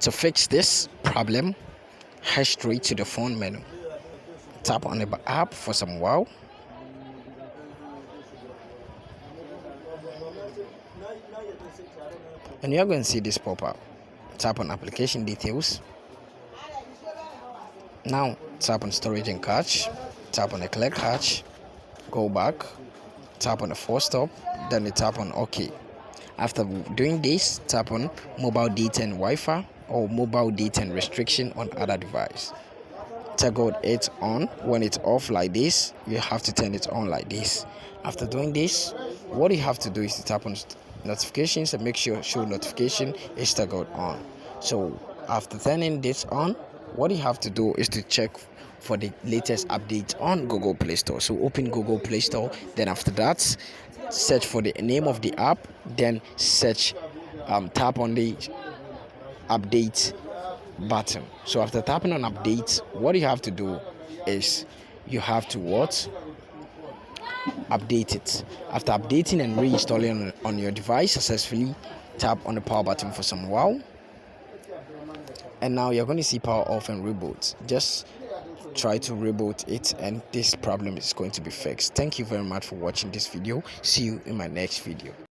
To fix this problem, head straight to the phone menu. Tap on the app for some while. And you're going to see this pop up. Tap on application details. Now tap on storage and cache. Tap on the clear cache. Go back. Tap on the force stop. Then you tap on OK. After doing this, tap on mobile data and Wi-Fi or mobile data and restriction on other device. Toggle it on. When it's off like this, you have to turn it on like this. After doing this, what you have to do is to tap on notifications and make sure show notification is toggled on. So after turning this on, what you have to do is to check for the latest update on Google Play Store. So open Google Play Store, then after that search for the name of the app, then search tap on the update button. So after tapping on update, what you have to do is you have to update it. After updating and reinstalling on your device successfully, tap on the power button for some while, and now you're going to see power off and reboot. Just try to reboot it and this problem is going to be fixed. Thank you very much for watching this video. See you in my next video.